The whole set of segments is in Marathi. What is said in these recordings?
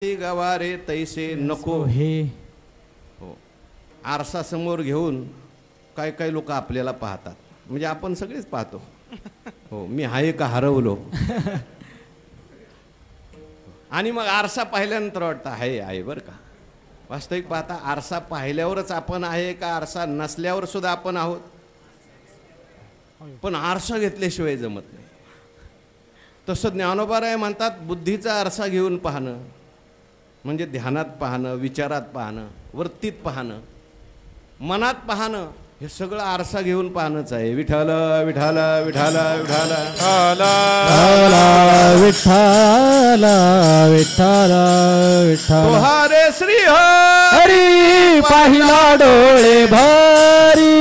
गवारे तैसे नको हे हो. आरसा समोर घेऊन काय काय लोक आपल्याला पाहतात, म्हणजे आपण सगळेच पाहतो. हो, मी आहे का हरवलो. आणि मग आरसा पाहिल्यानंतर वाटतं आहे बरं का. वास्तविक पाहता आरसा पाहिल्यावरच आपण आहे का आरसा नसल्यावर सुद्धा आपण आहोत. पण आरसा घेतल्याशिवाय जमत नाही. तसं ज्ञानोबाराय म्हणतात, बुद्धीचा आरसा घेऊन पाहणं म्हणजे ध्यानात पाहणं, विचारात पाहणं, वृत्तीत पाहणं, मनात पाहणं, हे सगळं आरसा घेऊन पाहणंच आहे. विठ्ठल विठ्ठल विठ्ठल विठ्ठल विठ्ठल विठ्ठल विठ्ठल तुहारे श्री हरी पाहिला डोळे भरी.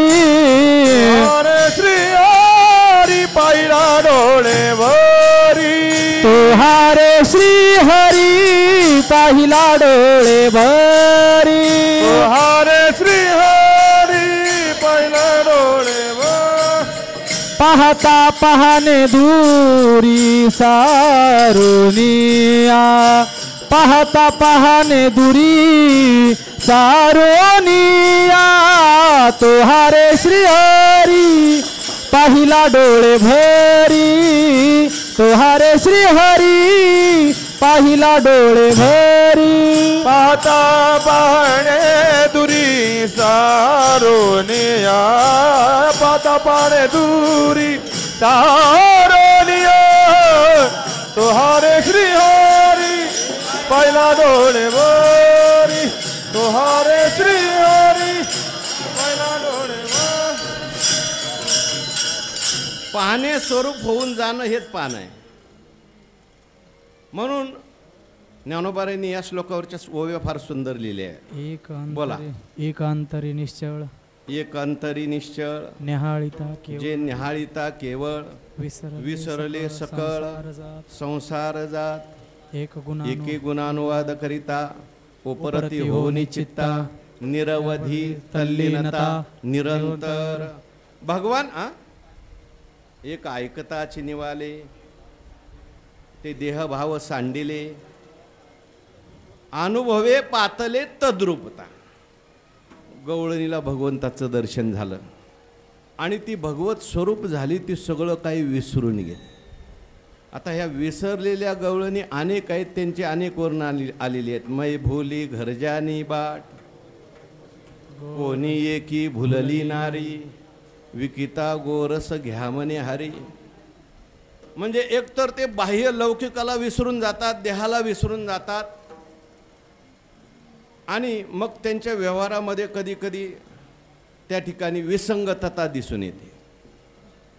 तुहारे श्री हरी पाहिला डोळे भरी. तुहारे श्री हरी पाहिला डोळे भरी. तुहारे श्री हरी पाहिला डोळे भरी. पाहता पाहणे दुरी सारुनिया. पाहता पाहणे दुरी सारुनिया. तुहारे श्री हरी पाहिला डोळे भरी. तुहारे श्री हरी पाहिला डोळे भरी. पाहता पाहणे दुरी सारोनिया. पाहता पाहणे दुरी सारोनिया. तुहारे श्री हरी पहिला डोळे भरी. तुहारे श्री हरी पहिला डोळे भरी. पाहणे स्वरूप होऊन जाणं हेच पाहणं आहे. म्हणून ज्ञानोबारायांनी या श्लोकावरच्या ओव्या फार सुंदर लिहिल्या आहे. बोला. एकांतरी निश्चळ एक अंतरी निश्चळ निहाळिता जे निहाळिता केवळ विसरले सकळ संसार जात. एके गुणानुवाद करिता उपरती होनी चित्ता. निरवधी तल्लीनता निरंतर. भगवान एक ऐकताची निवाले ते देहभाव सांडिले. अनुभवे पातले तद्रूपता. गवळणीला भगवंताचं दर्शन झालं आणि ती भगवत स्वरूप झाली. ती सगळं काही विसरून गेली. आता ह्या विसरलेल्या गवळणी अनेक आहेत, त्यांची अनेक वर्ण आलेली आहेत. मै भुली घरजानी बाट कोणी एकी भुलली नारी. विकिता गोरस घ्या म्हणे हरी. म्हणजे एकतर ते बाह्य लौकिकाला विसरून जातात, देहाला विसरून जातात आणि मग त्यांच्या व्यवहारामध्ये कधी कधी त्या ठिकाणी विसंगतता दिसून येते.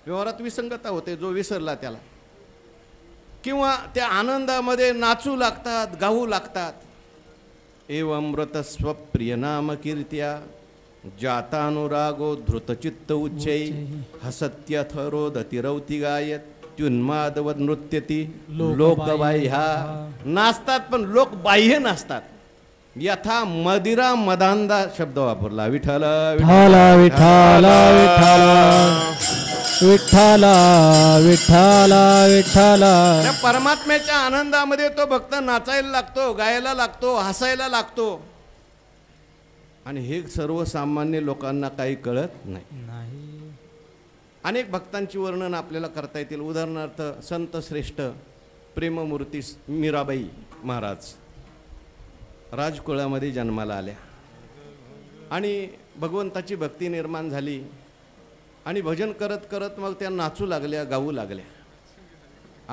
व्यवहारात विसंगता होते जो विसरला त्याला. किंवा त्या आनंदामध्ये नाचू लागतात, गाऊ लागतात. एवमृत स्वप्रिय नाम कीर्त्या जातानुरागो धृतचित्त उच्चै. हसत्यथ रोदति रौति गायत त्युन्मादवत नृत्यती लोकबाह्या. नाचतात पण लोक बाह्य नाचतात. यथा मदिरा मदांदा शब्द वापरला. विठ्ठल विठ्ठल विठ्ठल विठ्ठल विठ्ठल विठ्ठल. त्या परमात्म्याच्या आनंदामध्ये तो भक्त नाचायला लागतो, गायला लागतो, हसायला लागतो. आणि हे सर्वसामान्य लोकांना काही कळत नाही. अनेक भक्तांची वर्णन आपल्याला करता येतील. उदाहरणार्थ संत श्रेष्ठ प्रेममूर्ती मीराबाई महाराज राजकुळामध्ये जन्माला आल्या आणि भगवंताची भक्ती निर्माण झाली आणि भजन करत करत मग त्या नाचू लागल्या, गाऊ लागल्या.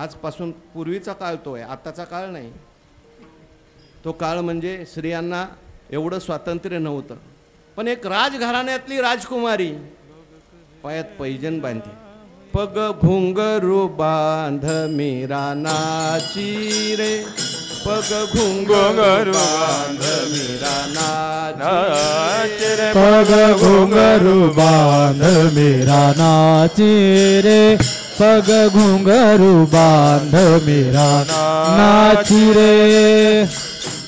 आजपासून पूर्वीचा काळ तो आहे, आताचा काळ नाही. तो काळ म्हणजे स्त्रियांना एवढं स्वातंत्र्य नव्हतं. पण एक राजघराण्यातली राजकुमारी पायात पैजण बांधते. पग घुंगरू बांध मीरा नाची रे. पग घुंगरू बांध मीरा नाची रे. पग घुंगरू बांध मीरा नाची रे. पग घुंगरू बांध मीरा नाची रे.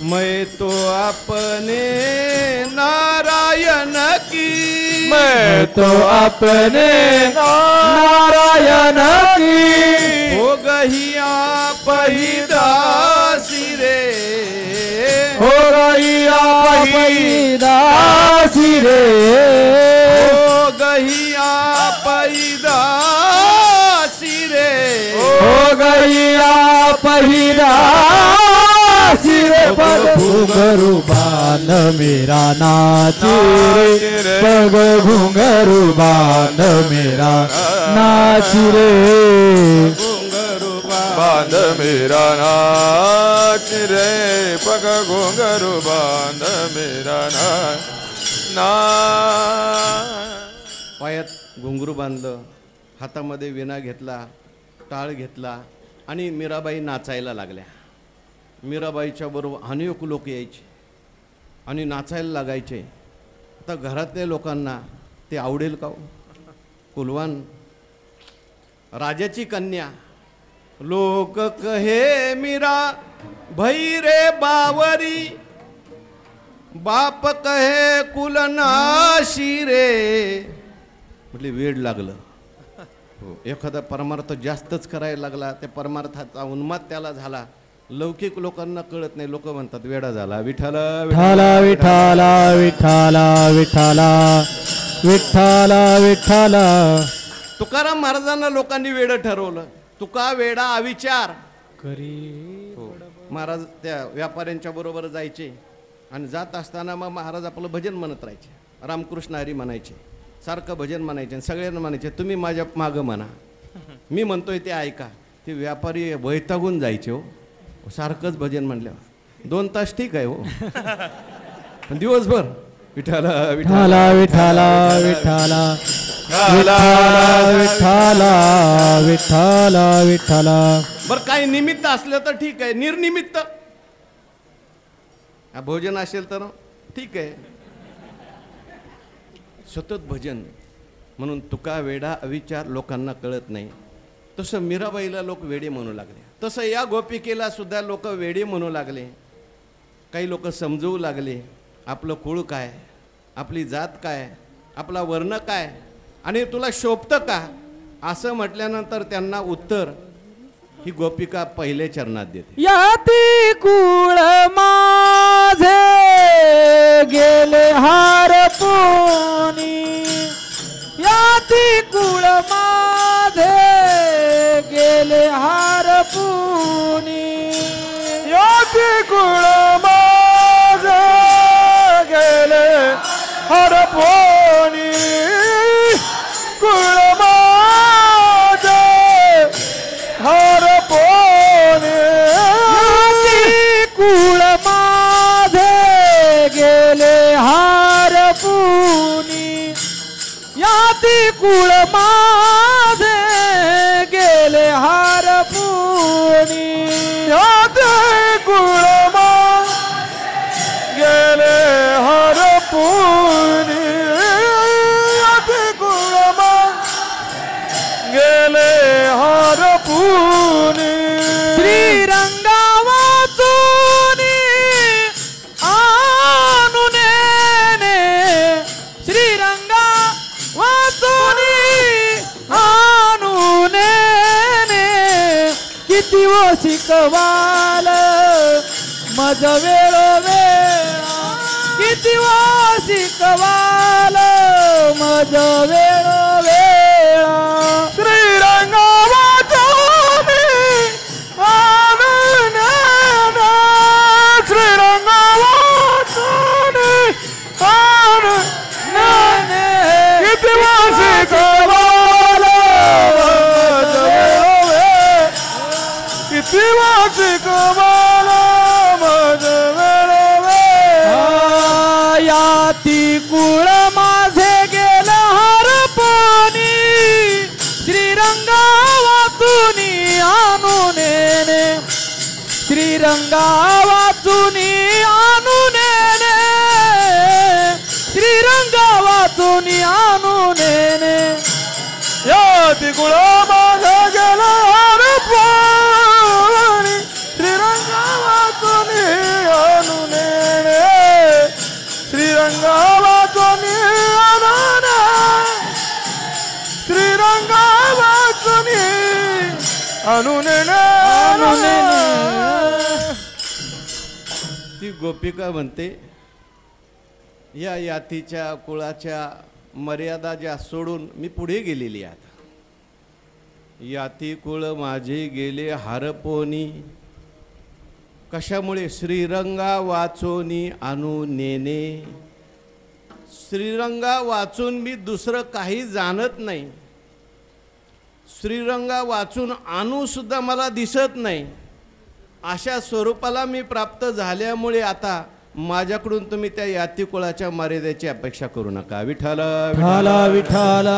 मैं तो अपने नारायण की. मैं तो अपने नारायण की. हो गही आप ही दासी रे. पैदासी रे ओ गहिया पैदासी रे ओ गैया पैदासी रे पग घुंघरू बांध मेरा नाची रे पग घुंघरू बांध मेरा नाची रे बांध मेरा नाच रे पग घुंघरू बांध मेरा ना पायात घुंगरू बांधलं, हातामध्ये विणा घेतला, टाळ घेतला आणि मीराबाई नाचायला लागल्या. मीराबाईच्या बरोबर अनेक लोक यायचे आणि नाचायला लागायचे. आता घरातल्या लोकांना ते आवडेल का हो? कुलवान राजाची कन्या. लोक कहे मीरा भैरे बावरी, बाप कहे कुलनाशी रे. म्हटले वेड लागलं. हो, एखादा परमार्थ जास्तच करायला लागला, त्या परमार्थाचा उन्माद त्याला झाला. लौकिक लोकांना कळत नाही, लोक म्हणतात वेडा झाला. विठ्ठला विठ्ठला विठ्ठला विठ्ठला विठ्ठला विठ्ठला विठ्ठला. तुकाराम महाराजांना लोकांनी वेड ठरवलं. तुका वेडा अविचार करी. हो. महाराज त्या व्यापाऱ्यांच्या बरोबर जायचे आणि जात असताना मग महाराज आपलं भजन म्हणत राहायचे. रामकृष्ण हरी म्हणायचे, सारखं भजन म्हणायचे आणि सगळ्यांना म्हणायचे तुम्ही माझ्या मागं म्हणा, मी म्हणतोय ते ऐका. ते व्यापारी वैतागून जायचे हो, सारखंच भजन म्हणल्यावर. 2 तास ठीक आहे हो, पण दिवसभर विठ्ठला विठ्ठला विठ्ठला विठ्ठला विठ्ठला विठ्ठला विठ्ठला. बरं काही निमित्त असलं तर ठीक आहे, निर्निमित्त भोजन असेल तर ठीक आहे. सतत भजन म्हणून तुका वेडा अविचार लोकांना कळत नाही. तसं मीराबाईला लोक वेडे म्हणू लागले, तसं या गोपिकेला सुद्धा लोक वेडे म्हणू लागले. काही लोक समजवू लागले आपलं कुळ काय, आपली जात काय, आपला वर्ण काय आणि तुला शोभतं का. असं म्हटल्यानंतर त्यांना उत्तर ही गोपिका पहिल्या चरणात देते. याती कुळ माझे गेले हारपुनी, याती कुळ माझे गेले हारपुनी, याती कुळ माझे गेले हरपोनी, कुळ माझे हरपोनी. याती कुळ माझे गेले हारपुनी, याती कुळ माझे गेले हारपुनी, याती कुळ गेले हरपुनी, याती कुळ गेले हरपुनी. श्रीरंगा वाचूनी आणूने, श्रीरंगा वाचूनी आणूने, किती वो शिकवाल मज वेळोवेळा, किती वो शिकवाल मज वेळोवेळा. श्रीरंगा वाचूनी आणून, श्रीरंगा वाचूनी आणून, किती वाशी कवाला मज वेळोवेळा, किती वाशी कवाला मज वेळोवेळा. याती कुळ माझे गेलं हरपणी, श्रीरंगा वाचूनी आणूने, श्रीरंगा वाचूनी आणूने, श्रीरंगा वाचूनी आणूने. याती कुळ माझे गेले हरपोनी, श्रीरंगा वाचूनी आणूने, श्रीरंगा वाचूनी आणूने, श्रीरंगा वाचूनी आणूने. ती गोपिका म्हणते या यातीच्या कुळाच्या मर्यादा ज्या सोडून मी पुढे गेलेली आहे. याती कुळ माझे गेले हारपोनी, कशामुळे? श्रीरंगा वाचोनी आणू नेने. श्रीरंगा वाचून मी दुसरं काही जाणत नाही. श्रीरंगा वाचून आणू सुद्धा मला दिसत नाही. अशा स्वरूपाला मी प्राप्त झाल्यामुळे आता माझ्याकडून तुम्ही त्या याती कुळाच्या मर्यादेची अपेक्षा करू नका. विठ्ठल विठ्ठल विठ्ठल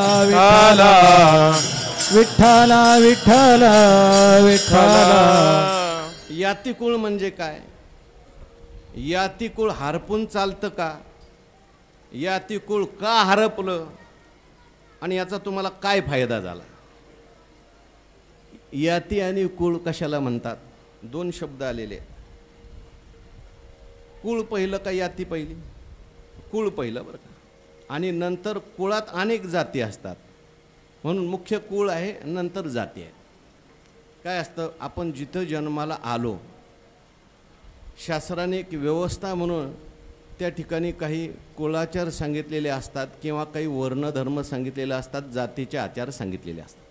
विठ्ठल विठ्ठल विठ्ठल. यातीकुळ म्हणजे काय? यातीकुळ हरपून चालतं का? यातीकुळ का हरपलं आणि याचा तुम्हाला काय फायदा झाला? याती आणि कुळ कशाला म्हणतात? दोन शब्द आलेले. कुळ पहिलं का याती पहिली? कुळ पहिलं बरं का. आणि नंतर कुळात अनेक जाती असतात म्हणून मुख्य कुळ आहे, नंतर जाती आहे. काय असतं? आपण जिथं जन्माला आलो, शास्त्राने एक व्यवस्था म्हणून त्या ठिकाणी काही कुळाचार सांगितलेले असतात किंवा काही वर्णधर्म सांगितलेले असतात, जातीचे आचार सांगितलेले असतात.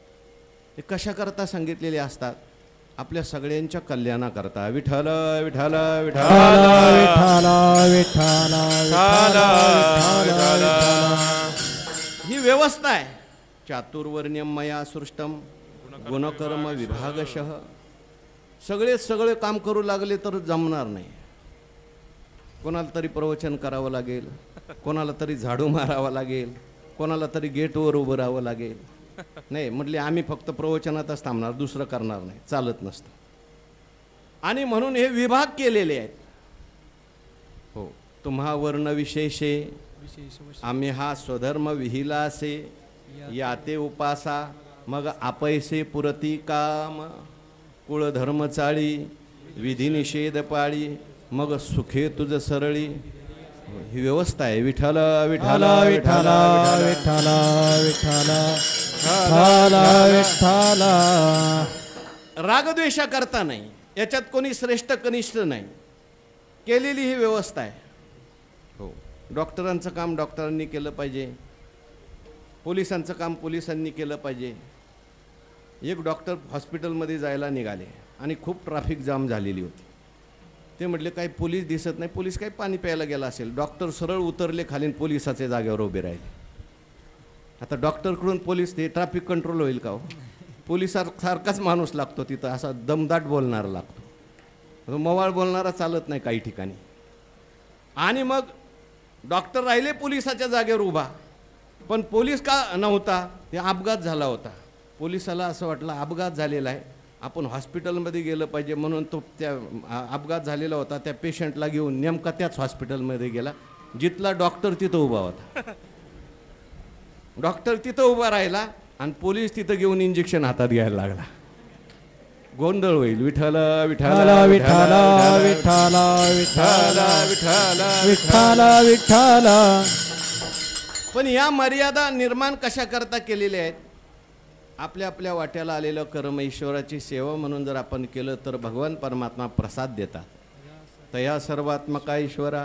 ते कशाकरता सांगितलेले असतात? आपल्या सगळ्यांच्या कल्याणाकरता. विठ्ठल विठ्ठल विठ्ठल विठ्ठल विठ्ठल. ही व्यवस्था आहे. चातुर्वर्ण्यम मया सृष्टम गुणकर्म विभागशः. सगळे काम करू लागले तर जमणार नाही. कोणाला तरी प्रवचन करावं लागेल, कोणाला तरी झाडू मारावं लागेल, कोणाला तरी गेटवर उभं राहावं लागेल. नाही म्हटले आम्ही फक्त प्रवचनातच थांबणार, दुसरं करणार नाही, चालत नसतं. आणि म्हणून हे विभाग केलेले आहेत. हो, तुम्हा वर्ण विशेषे आम्ही हा स्वधर्म विहिलासे, याते उपासा मग आपैसे पुरती काम. कुळधर्म चाळी विधी निषेध पाळी, मग सुखे तुझ सरळी. ही व्यवस्था आहे. विठ्ठल विठ्ठल विठ्ठल विठ्ठल विठ्ठल विठ्ठल. रागद्वेषा करता नाही, याच्यात कोणी श्रेष्ठ कनिष्ठ नाही, केलेली ही व्यवस्था आहे. हो, डॉक्टरांचं काम डॉक्टरांनी केलं पाहिजे, पोलिसांचं काम पोलिसांनी केलं पाहिजे. एक डॉक्टर हॉस्पिटलमध्ये जायला निघाले आणि खूप ट्रॅफिक जाम झालेली होती. ते म्हटले काही पोलीस दिसत नाही. पोलीस काही पाणी प्यायला गेला असेल. डॉक्टर सरळ उतरले खाली, पोलिसाच्या जागेवर उभे राहिले. आता डॉक्टरकडून पोलीस, ते ट्रॅफिक कंट्रोल होईल का हो? पोलिसासारखाच माणूस लागतो तिथं, असा दमदाट बोलणारा लागतो, मवाळ बोलणारा चालत नाही काही ठिकाणी. आणि मग डॉक्टर राहिले पोलिसाच्या जागेवर उभा, पण पोलीस का नव्हता? ते अपघात झाला होता. पोलिसाला असं वाटलं अपघात झालेला आहे, आपण हॉस्पिटलमध्ये गेलं पाहिजे, म्हणून तो त्या अपघात झालेला होता त्या पेशंटला घेऊन नेमका त्याच हॉस्पिटलमध्ये गेला जिथला डॉक्टर तिथं उभा होता. डॉक्टर तिथं उभा राहिला आणि पोलीस तिथं घेऊन इंजेक्शन हातात घ्यायला लागला. गोंधळ होईल. विठ्ठल विठ्ठल विठ्ठल विठ्ठल विठ्ठल विठ्ठल विठ्ठल विठ्ठल. पण या मर्यादा निर्माण कशा करता केलेल्या आहेत? आपल्या आपल्या वाट्याला आलेलं कर्म ईश्वराची सेवा म्हणून जर आपण केलं तर भगवान परमात्मा प्रसाद देतात. तया सर्वात्मका ईश्वरा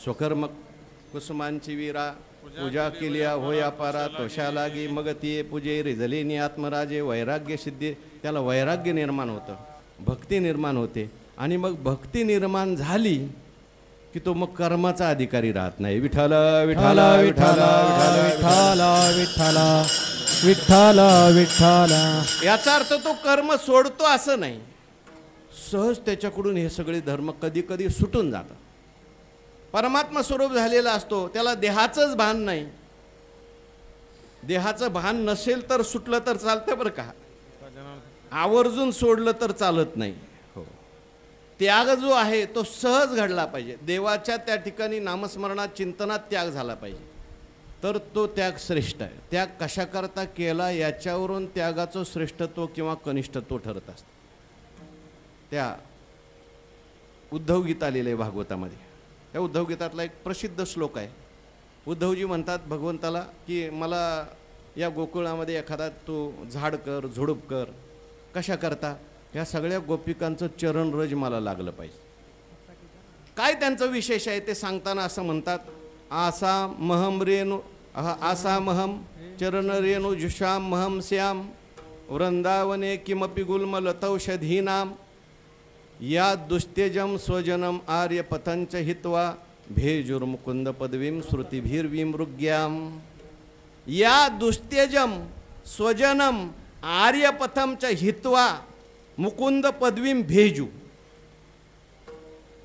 स्वकर्म कुसुमांची वीरा, पूजा केल्या होया पारा तोषा लागी, मग ती पूजे रिझलेनी आत्मराजे. वैराग्य सिद्धी, त्याला वैराग्य निर्माण होतं, भक्ती निर्माण होते. आणि मग भक्ती निर्माण झाली की तो मग कर्माचा अधिकारी राहत नाही. विठ्ठल विठ्ठल विठ्ठल विठ्ठल विठ्ठल विठ्ठल विठ्ठल. याचा अर्थ तो कर्म सोडतो असं नाही, सहज त्याच्याकडून हे सगळे धर्म कधी कधी सुटून जातात. परमात्मा स्वरूप झालेला असतो, त्याला देहाचंच भान नाही. देहाचं भान नसेल तर सुटलं तर चालतं बरं का, आवर्जून सोडलं तर चालत नाही. हो, त्याग जो आहे तो सहज घडला पाहिजे. देवाच्या त्या ठिकाणी नामस्मरणात चिंतनात त्याग झाला पाहिजे, तर तो त्याग श्रेष्ठ आहे. त्याग कशाकरता केला याच्यावरून त्यागाचं श्रेष्ठत्व किंवा कनिष्ठत्व ठरत असतं. त्या उद्धव गीता लिहिले भागवतामध्ये. त्या उद्धव गीतातला एक प्रसिद्ध श्लोक आहे. उद्धवजी म्हणतात भगवंताला की मला या गोकुळामध्ये एखादा तू झाड कर, झुडूप कर. कशा करता? या सगळ्या गोपिकांचं चरण रज मला लागलं पाहिजे. काय त्यांचं विशेष आहे ते सांगताना असं म्हणतात, आसा महम चरण रेणू जुषाम महम श्याम वृंदावने किमपि गुल्मलतौषधीनाम या दुस्तेजम स्वजनम आर्यपथंच हित्वा भेजुर्मुकुंद पदवीम श्रुतिभिर्विमृग्याम. या दुस्तेजम स्वजनम आर्यपथमच हित्वा मुकुंद पदवीम भेजू.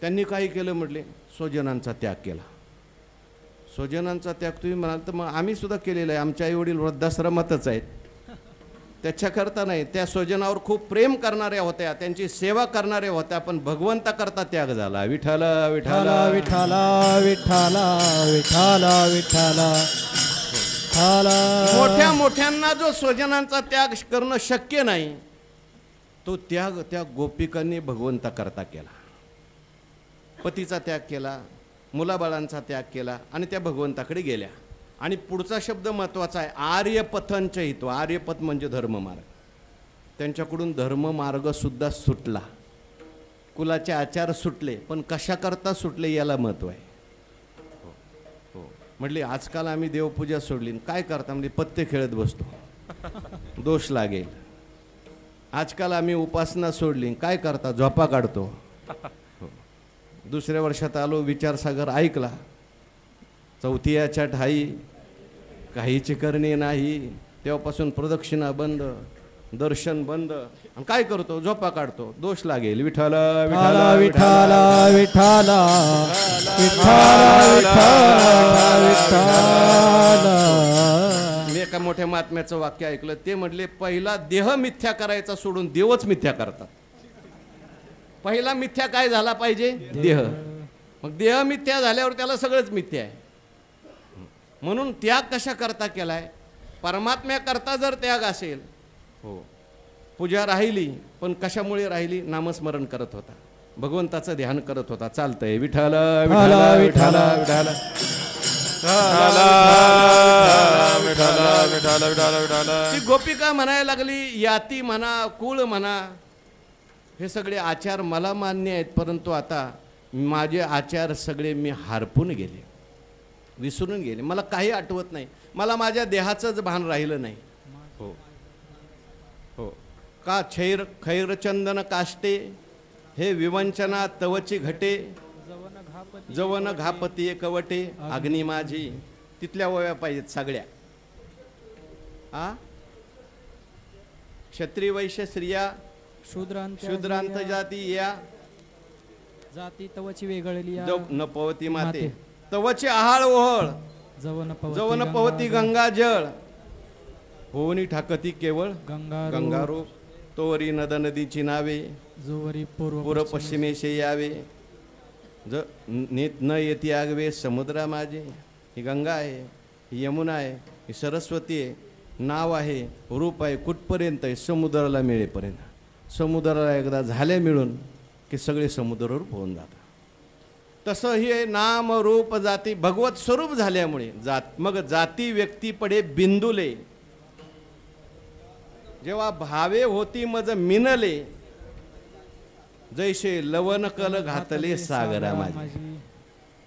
त्यांनी काही केलं म्हटले, स्वजनांचा त्याग केला. स्वजनांचा त्याग तुम्ही म्हणाल तर मग आम्ही सुद्धा केलेला आहे. आमचे आईवडील वृद्धाश्रमातच आहेत. त्याच्याकरता नाही, त्या स्वजनावर खूप प्रेम करणाऱ्या होत्या, त्यांची सेवा करणाऱ्या होत्या, पण भगवंताकरता त्याग झाला. विठ्ठल विठ्ठल विठ्ठल विठ्ठल विठ्ठल विठ्ठल. मोठ्या मोठ्यांना जो स्वजनांचा त्याग करणं शक्य नाही, तो त्याग त्या गोपिकांनी भगवंताकरता केला. पतीचा त्याग केला, मुलाबाळांचा त्याग केला आणि त्या भगवंताकडे गेल्या. आणि पुढचा शब्द महत्त्वाचा आहे, आर्यपथंच हित्वा. आर्यपथ म्हणजे धर्ममार्ग. त्यांच्याकडून धर्ममार्ग सुद्धा सुटला, कुलाचे आचार सुटले, पण कशाकरता सुटले याला महत्त्व आहे. हो म्हटले आजकाल आम्ही देवपूजा सोडली, काय करता म्हणजे पत्ते खेळत बसतो, दोष लागेल. आजकाल आम्ही उपासना सोडली, काय करता झोपा काढतो. दुसऱ्या वर्षात आलो, विचारसागर ऐकला, चौथियाच्या ठाई काहीची करणे नाही. तेव्हापासून प्रदक्षिणा बंद, दर्शन बंद, आणि काय करतो झोपा काढतो, दोष लागेल. विठ्ठल विठ्ठल विठ्ठल विठ्ठल विठ्ठल. मी एका मोठ्या महात्म्याचं वाक्य ऐकलं, ते म्हटले पहिला देह मिथ्या करायचा सोडून देवच मिथ्या करतात. पहिला मिथ्या काय झाला पाहिजे, देह. मग देह मिथ्या झाल्यावर त्याला सगळंच मिथ्या आहे. म्हणून त्याग कशा करता केलाय, परमात्म्या करता जर त्याग असेल, हो पूजा राहिली, पण कशामुळे राहिली, नामस्मरण करत होता, भगवंताचं ध्यान करत होता. चालतंय विठ्ठल विठ्ठल विठ्ठल विठ्ठल. ती गोपिका म्हणायला लागली, याती म्हणा, कुळ म्हणा, हे सगळे आचार मला मान्य आहेत, परंतु आता माझे आचार सगळे मी हरपून गेले, विसरून गेले, मला काही आठवत नाही, मला माझ्या देहाचंच भान राहिलं नाही. हो हो का खैरचंदन काष्टे हे विवंचना तवची घटे जवन घापती कवटे अग्नी माझी. तिथल्या ओव्या पाहिजेत सगळ्या. क्षत्रिय वैश्य स्त्रिया शूद्रांत जाती या जाती तवची वेगळली न पवती माते तवचे आहाळ ओहळ जवन पवती गंगा जळ होनी ठाकती केवळ गंगारूप तोवरी नद नदीची नावे जोवरी पूर्व पश्चिमेशे यावे न येती आगवे समुद्रा माझे. ही गंगा आहे, ही यमुना आहे, ही सरस्वती आहे, नाव आहे, रूप आहे, कुठपर्यंत आहे, समुद्राला मिळेपर्यंत. समुद्राला एकदा झाले मिळून की सगळे समुद्ररूप होऊन जातात. तसं हे नाम रूप जाती भगवत स्वरूप झाल्यामुळे मग जाती व्यक्ती पडे बिंदुले जेव्हा भावे होती मज मिनले जैसे लवन कल घातले सागरा माझे.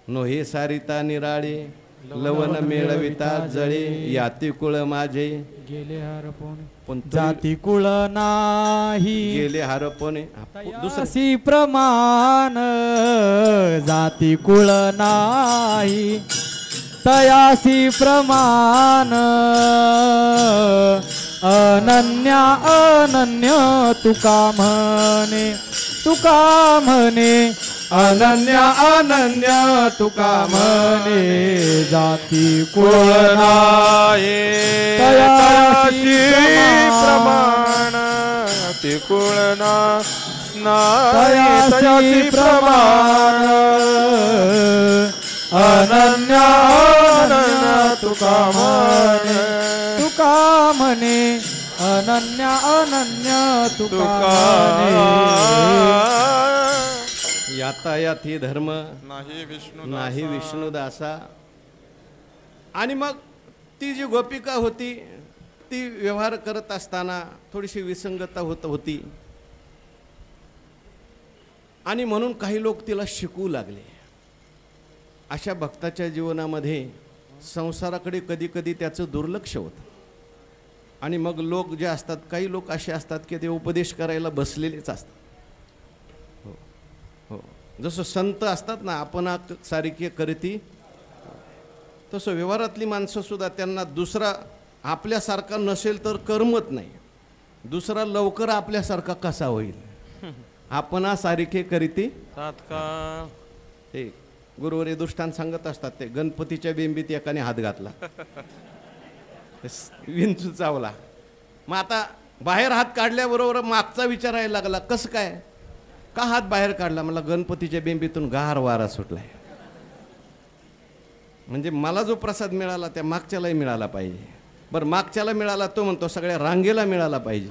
नोहे सारिता निराळे लवन मेळविता जळे याती कुळ माझे गेले हरपोने पण जाती कुळ नाही गेले हरपोने. दुसरी प्रमाण जाती कुळ नाही तयासी प्रमाण अनन्या अनन्य तुका म्हणे अनन्या अनन्य तुका म्हणे जाती कुळ नाही तयासी प्रमाण ते कुळ तयासी प्रमाण अनन्या अनन्य तुका म्हणे अनन्या अनन्य तुका यातायात ही धर्म नाही विष्णुदासा. आणि मग ती जी गोपिका होती ती व्यवहार करत असताना थोडीशी विसंगता होती आणि म्हणून काही लोक तिला शिकवू लागले. अशा भक्ताच्या जीवनामध्ये संसाराकडे कधी कधी त्याचं दुर्लक्ष होतं आणि मग लोक जे असतात, काही लोक असे असतात की ते उपदेश करायला बसलेलेच असतात. हो हो, जसं संत असतात ना, आपण सारिके करती, तसं व्यवहारातली माणसंसुद्धा त्यांना दुसरा आपल्यासारखा नसेल तर करमत नाही. दुसरा लवकर आपल्यासारखा कसा होईल, आपण सारिके करीती तात्काळ. ते गुरुवारी दृष्टांत सांगत असतात. ते गणपतीच्या बेंबीत एकाने हात घातला, विंचू चावला. मग आता बाहेर हात काढल्याबरोबर मागचा विचारायला लागला, कसं काय, का हात बाहेर काढला? मला गणपतीच्या बेंबीतून गार वारा सुटलाय. म्हणजे मला जो प्रसाद मिळाला त्या मागच्यालाही मिळाला पाहिजे. बरं, मागच्याला मिळाला तो म्हणतो सगळ्या रांगेला मिळाला पाहिजे.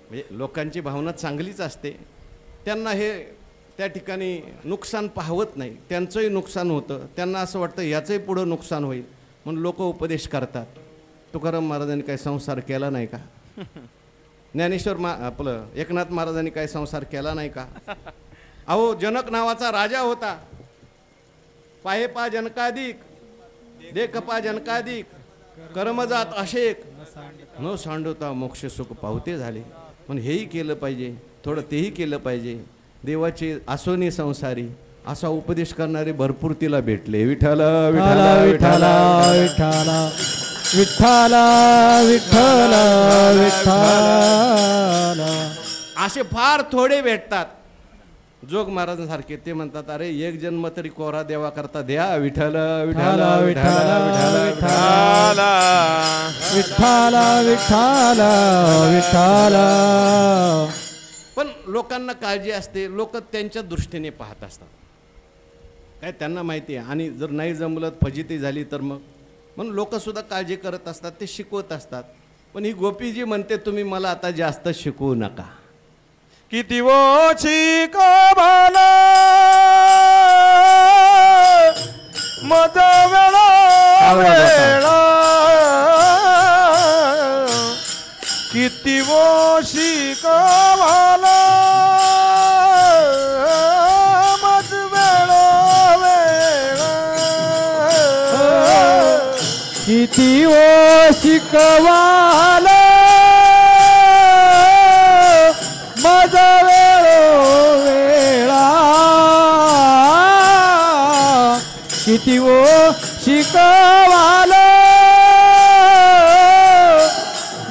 म्हणजे लोकांची भावना चांगलीच असते. त्यांना हे त्या ठिकाणी नुकसान पाहवत नाही, त्यांचंही नुकसान होतं. त्यांना असं वाटतं याचंही पुढं नुकसान होईल म्हणून लोक उपदेश करतात. तुकाराम महाराजांनी काही संसार केला नाही का? ज्ञानेश्वर आपलं एकनाथ महाराजांनी काही संसार केला नाही का? अहो, जनक नावाचा राजा होता. पाहे पा जनकाधिक, देख पा जनकाधिक, कर्मजात अशेक, न सांडवता मोक्ष सुख पावते झाले. पण हेही केलं पाहिजे, थोडं तेही केलं पाहिजे. देवाचे आसोनी संसारी असा उपदेश करणारे भरपूर तिला भेटले. विठ्ठल विठ्ठल विठ्ठल विठ्ठल विठ्ठल विठ्ठल विठ्ठल असे फार थोडे भेटतात. जोग महाराजांसारखे ते म्हणतात, अरे एक जन्म तरी कोरा देवा करता द्या. विठ्ठल विठ्ठल विठ्ठल विठ्ठल विठ्ठल विठ्ठल विठ्ठल. पण लोकांना काळजी असते, लोक त्यांच्या दृष्टीने पाहत असतात. काय त्यांना माहिती आहे, आणि जर नाही जमलं फजिती झाली तर मग म्हणून लोकसुद्धा काळजी करत असतात, ते शिकवत असतात. पण ही गोपीजी म्हणते, तुम्ही मला आता जास्त शिकवू नका. किती वोची कमाला मज वेळा वेळा, किती वोशी कमाला मज वेळा वेळा, किती ओ शिकवाला माझा वेळो वेळा, किती ओ शिकवाला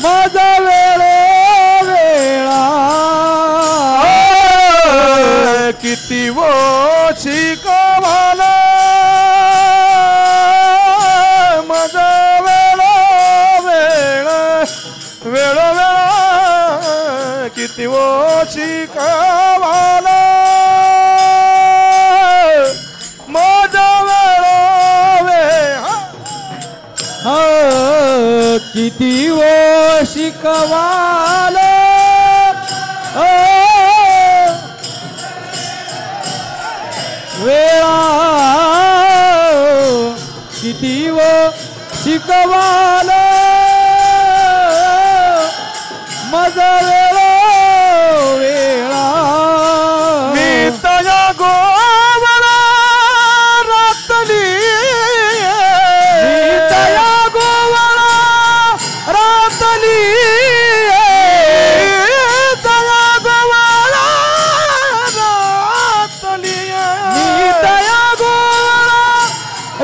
माझा वेळो वेळा, किती वोची कमाला माझा वेळा वेळा वेळा वेळा, किती वोची कमाला माझा वेळा वेळा. किती ओ शिकवाला वेळा, किती ओ शिकवाला माझा वेळा वेळा. मी तया गोवरा रातली, मी तया गोवरा रातली, तया गोवरा रातली, मी तया गोवरा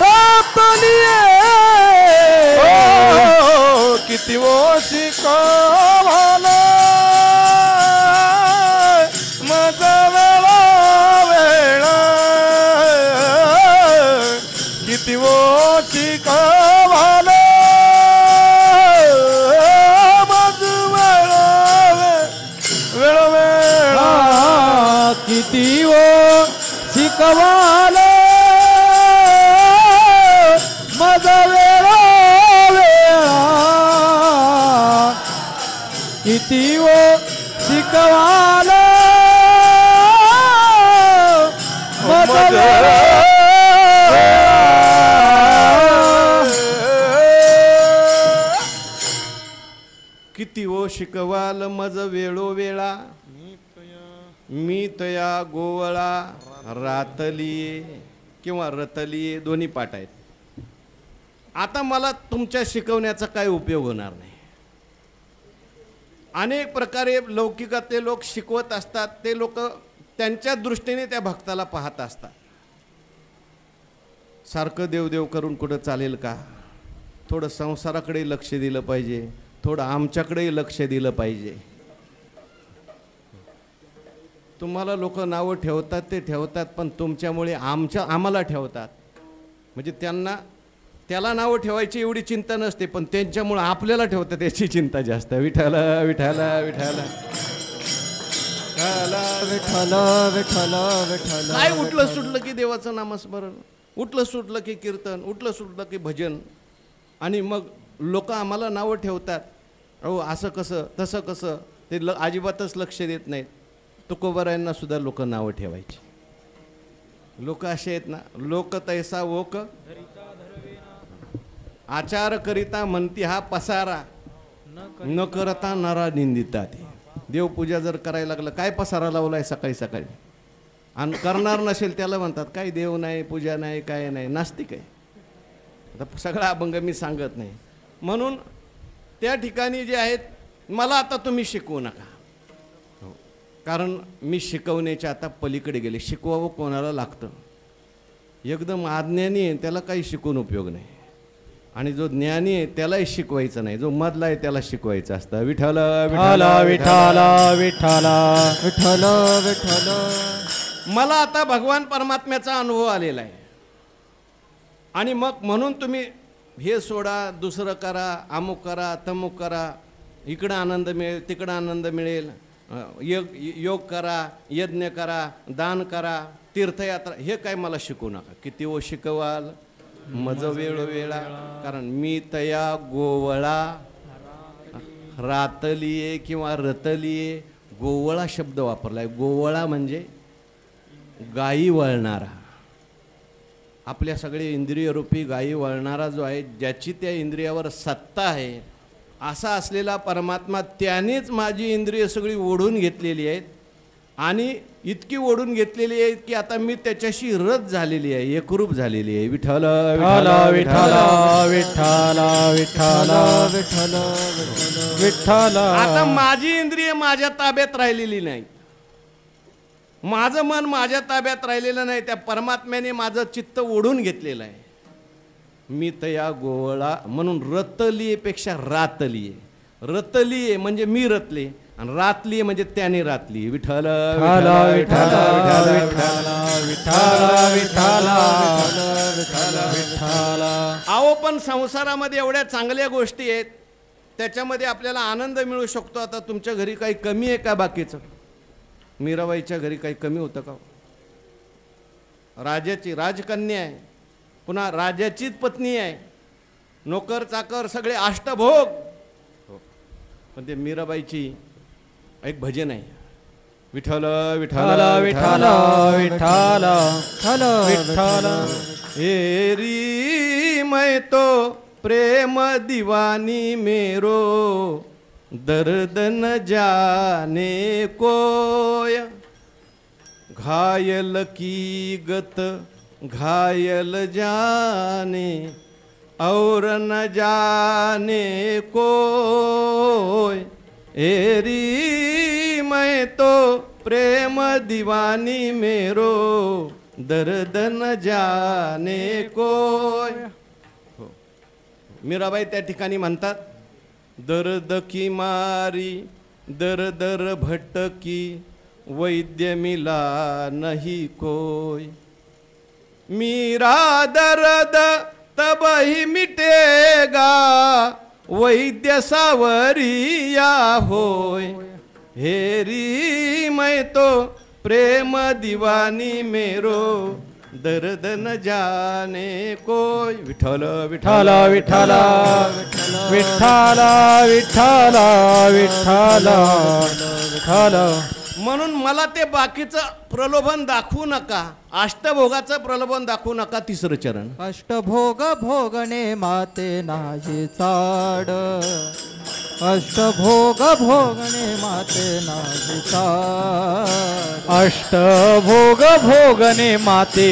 रातली. किती वोशी कमाला माझा वेळा वेळा, किती वोशी कमाला माझा वेळा वेळा वेळा, किती ओ शिकवाला माझा वेळा वेळा, किती ओ शिकवाला माझा वेळा वेळा. किती ओ शिकवाल मज वेळो वेळा, मी तया गोवळा रातलिये किंवा रतलिये दोन्ही पाठ आहेत. आता मला तुमच्या शिकवण्याचा काही उपयोग होणार नाही. अनेक प्रकारे लौकिकातले लोक शिकवत असतात. ते लोक त्यांच्या दृष्टीने त्या भक्ताला पाहत असतात. सारखं देवदेव करून कुठं चालेल का? थोडं संसाराकडे लक्ष दिलं पाहिजे, थोडं आमच्याकडेही लक्ष दिलं पाहिजे. तुम्हाला लोक नावं ठेवतात ते ठेवतात, पण तुमच्यामुळे आम्हाला ठेवतात. म्हणजे त्याला नावं ठेवायची एवढी चिंता नसते, पण त्यांच्यामुळं आपल्याला ठेवतात याची चिंता जास्त. विठ्ठल विठ्ठल विठ्ठल विठ्ठल विठ्ठल विठ्ठल. काय उठलं सुटलं की देवाचं नामस्मरण, उठलं सुटलं की कीर्तन, उठलं सुटलं की भजन, आणि मग लोक आम्हाला नावं ठेवतात. अहो असं कसं तसं कसं, ते अजिबातच लक्ष देत नाहीत. तुकोबारायांना सुद्धा लोक नावं ठेवायची. लोक असे आहेत ना, लोक तैसा वोक आचार करिता म्हणती हा पसारा, न करता नरा निंदिता. ते देवपूजा जर करायला लागलं, काय पसारा लावलाय सकाळी सकाळी, आणि करणार नसेल त्याला म्हणतात काय देव नाही, पूजा नाही, काय नाही, नास्तिक आहे. आता सगळा अभंग मी सांगत नाही. म्हणून त्या ठिकाणी जे आहेत, मला आता तुम्ही शिकवू नका, कारण मी शिकवण्याच्या आता पलीकडे गेले. शिकवावं कोणाला लागतं. एकदम अज्ञानी आहे त्याला काही शिकवून उपयोग नाही, आणि जो ज्ञानी आहे त्यालाही शिकवायचं नाही, जो मधला आहे त्याला शिकवायचं असतं. विठ्ठल विठ्ठल विठ्ठल विठ्ठल विठ्ठल विठ्ठल. मला आता भगवान परमात्म्याचा अनुभव आलेला आहे, आणि मग म्हणून तुम्ही हे सोडा, दुसरं करा, अमुक करा, तमुक करा, इकडं आनंद मिळेल, तिकडं आनंद मिळेल, योग करा, यज्ञ करा, दान करा, तीर्थयात्रा, हे काय मला शिकवू नका. किती ओ शिकवाल मज वेळोवेळा, कारण मी तया गोवळा रातलिये किंवा रतलिये. गोवळा शब्द वापरलाय. गोवळा म्हणजे गायी वळणारा. आपल्या सगळे इंद्रियरूपी गायी वळणारा जो आहे, ज्याची त्या इंद्रियावर सत्ता आहे, असा असलेला परमात्मा, त्यानेच माझी इंद्रिय सगळी ओढून घेतलेली आहेत, आणि इतकी ओढून घेतलेली आहेत की आता मी त्याच्याशी रत झालेली आहे, एकरूप झालेली आहे. विठ्ठल विठ्ठल विठ्ठल विठ्ठल विठ्ठल विठ्ठल विठ्ठल. आता माझी इंद्रिय माझ्या ताब्यात राहिलेली नाही, माझं मन माझ्या ताब्यात राहिलेलं नाही. त्या परमात्म्याने माझं चित्त ओढून घेतलेलं आहे. मी तया गोवळा, म्हणून रतलियेपेक्षा रातलिये. रतलिये म्हणजे मी रतले, आणि रातली म्हणजे त्याने रातली. विठ्ठल विठ्ठल विठ्ठल विठ्ठल विठ्ठल विठ्ठल विठ्ठल. अहो पण संसारामध्ये एवढ्या चांगल्या गोष्टी आहेत, त्याच्यामध्ये आपल्याला आनंद मिळू शकतो. आता तुमच्या घरी काही कमी आहे का बाकीचं? मीराबाईच्या घरी काही कमी होतं का? राजाची राजकन्या आहे, पुन्हा राजाचीच पत्नी आहे, नोकर चाकर सगळे अष्टभोग. पण ते मीराबाईची एक भजन आहे. विठ्ठल विठ्ठल विठ्ठल विठ्ठल विठ्ठल. एरी मैं तो प्रेम दीवानी मेरो, दर्द न जाने कोय. घायल की गत घायल जाने, और न जाने कोय. एरी मैं तो प्रेम दीवानी मेरो, दर्द न जाने कोय. मीराबाई त्या ठिकाणी म्हणतात, दर्द की मारी दर दर भटकी, वैद्य मिला नहीं कोय. मीरा दर्द तब ही मिटेगा, वैद्य सावरिया होय. हेरी मैं तो प्रेम दीवानी मेरो, दर्द न जाने कोय. विठ्ठल विठ्ठल विठ्ठल विठ्ठल विठ्ठल विठ्ठल विठ्ठल. म्हणून मला ते बाकीचं प्रलोभन दाखवू नका, अष्टभोगाचं प्रलोभन दाखवू नका. तिसरं चरण. अष्टभोग भोगणे माते नाही चाड, अष्टभोग भोगणे माते नाविता अष्टभोग भोगणे माते